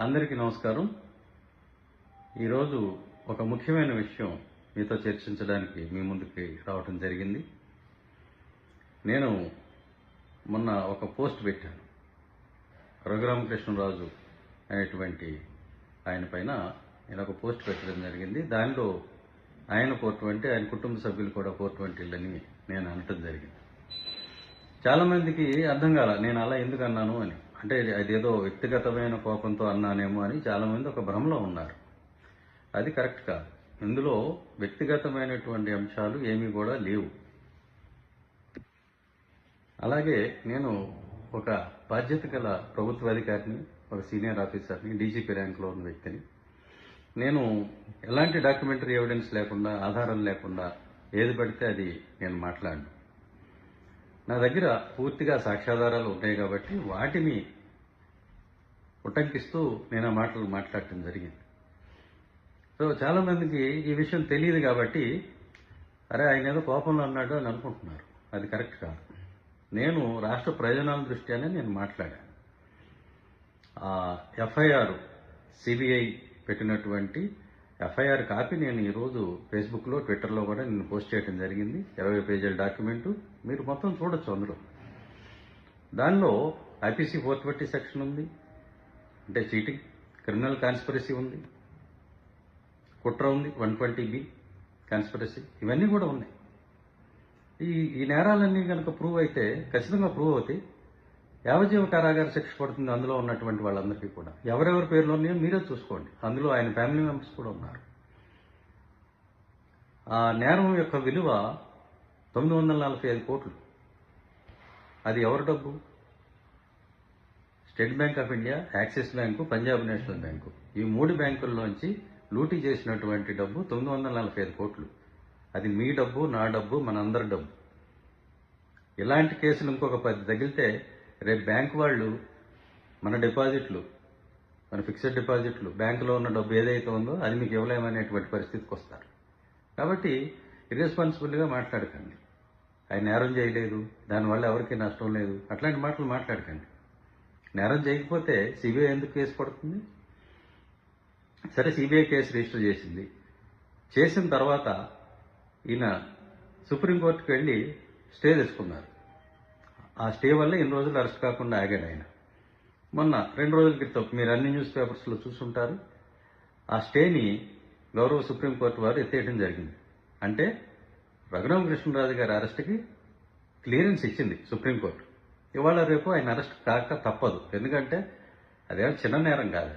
అందరికీ నమస్కారం. ఈరోజు ఒక ముఖ్యమైన విషయం మీతో చర్చించడానికి మీ ముందుకి రావటం జరిగింది. నేను మొన్న ఒక పోస్ట్ పెట్టాను. రఘురామకృష్ణరాజు అనేటువంటి ఆయన పైన నేను ఒక పోస్ట్ పెట్టడం జరిగింది. దానిలో ఆయన 420, ఆయన కుటుంబ సభ్యులు కూడా 420 అని నేను అనటం జరిగింది. చాలా మందికి అర్థం కాల నేను అలా ఎందుకు అన్నాను అని. అంటే అదేదో వ్యక్తిగతమైన కోపంతో అన్నానేమో అని చాలా మంది ఒక భ్రమలో ఉన్నారు. అది కరెక్ట్ కాదు. ఇందులో వ్యక్తిగతమైనటువంటి అంశాలు ఏమీ కూడా లేవు. అలాగే నేను ఒక బాధ్యత గల ప్రభుత్వ అధికారిని, ఒక సీనియర్ ఆఫీసర్ని, డీజీపీ ర్యాంకులో ఉన్న వ్యక్తిని. నేను ఎలాంటి డాక్యుమెంటరీ ఎవిడెన్స్ లేకుండా, ఆధారం లేకుండా ఏది పడితే అది నేను మాట్లాడను. నా దగ్గర పూర్తిగా సాక్ష్యాధారాలు ఉన్నాయి కాబట్టి వాటిని ఉటంకిస్తూ నేను ఆ మాటలు మాట్లాడటం జరిగింది. సో చాలా మందికి ఈ విషయం తెలియదు కాబట్టి అరే ఆయన ఏదో కోపంలో అన్నాడు అని అనుకుంటున్నారు. అది కరెక్ట్ కాదు. నేను రాష్ట్ర ప్రయోజనాల దృష్ట్యానే నేను మాట్లాడాను. ఎఫ్ఐఆర్ సిబిఐ పెట్టినటువంటి ఎఫ్ఐఆర్ కాపీ నేను ఈరోజు ఫేస్బుక్లో, ట్విట్టర్లో కూడా నేను పోస్ట్ చేయడం జరిగింది. 20 పేజీల డాక్యుమెంటు మీరు మొత్తం చూడొచ్చు. అందులో దానిలో ఐపీసీ 420 సెక్షన్ ఉంది, అంటే చీటింగ్, క్రిమినల్ కాన్స్పిరసీ ఉంది, కుట్ర ఉంది, 120B కాన్స్పిరసీ, ఇవన్నీ కూడా ఉన్నాయి. ఈ నేరాలన్నీ కనుక ప్రూవ్ అయితే, ఖచ్చితంగా ప్రూవ్ అవుతాయి, యావజ్జీవ కారాగార శిక్ష పడుతుంది అందులో ఉన్నటువంటి వాళ్ళందరికీ కూడా. ఎవరెవరి పేర్లు ఉన్నాయో మీరే చూసుకోండి. అందులో ఆయన ఫ్యామిలీ మెంబర్స్ కూడా ఉన్నారు. ఆ నేరం యొక్క విలువ 945 కోట్లు. అది ఎవరి డబ్బు? State bank of India, axis bank, Punjab national bank, ఈ 3 బ్యాంకుల్లోంచి లూటీ చేసినటువంటి డబ్బు 945 కోట్లు. అది మీ డబ్బు, నా డబ్బు, మనందరి డబ్బు. ఇలాంటి కేసులు ఇంకొక 10 తగిలితే రేపు బ్యాంకు వాళ్ళు మన డిపాజిట్లు, మన ఫిక్స్డ్ డిపాజిట్లు, బ్యాంకులో ఉన్న డబ్బు ఏదైతే ఉందో అది మీకు ఇవ్వలేమనేటువంటి పరిస్థితికి వస్తారు. కాబట్టి ఇర్రెస్పాన్సిబుల్గా మాట్లాడకండి. ఆయన నేరం చేయలేదు, దానివల్ల ఎవరికీ నష్టం లేదు, అట్లాంటి మాటలు మాట్లాడకండి. నేరం చేయకపోతే సిబిఐ ఎందుకు కేసు పడుతుంది? సరే, సిబిఐ కేసు రిజిస్టర్ చేసింది. చేసిన తర్వాత ఈయన సుప్రీంకోర్టుకు వెళ్ళి స్టే తెచ్చుకున్నారు. ఆ స్టే వల్ల ఇన్ని రోజులు అరెస్ట్ కాకుండా ఆగాడు ఆయన. మొన్న 2 రోజుల క్రితం మీరు అన్ని న్యూస్ పేపర్స్లో చూసుంటారు. ఆ స్టేని గౌరవ సుప్రీంకోర్టు వారు ఎత్తేయడం జరిగింది. అంటే రఘురామకృష్ణరాజు గారి అరెస్ట్కి క్లియరెన్స్ ఇచ్చింది సుప్రీంకోర్టు. ఇవాళ రేపు ఆయన అరెస్ట్ కాక తప్పదు. ఎందుకంటే అదేమో చిన్న నేరం కాదు.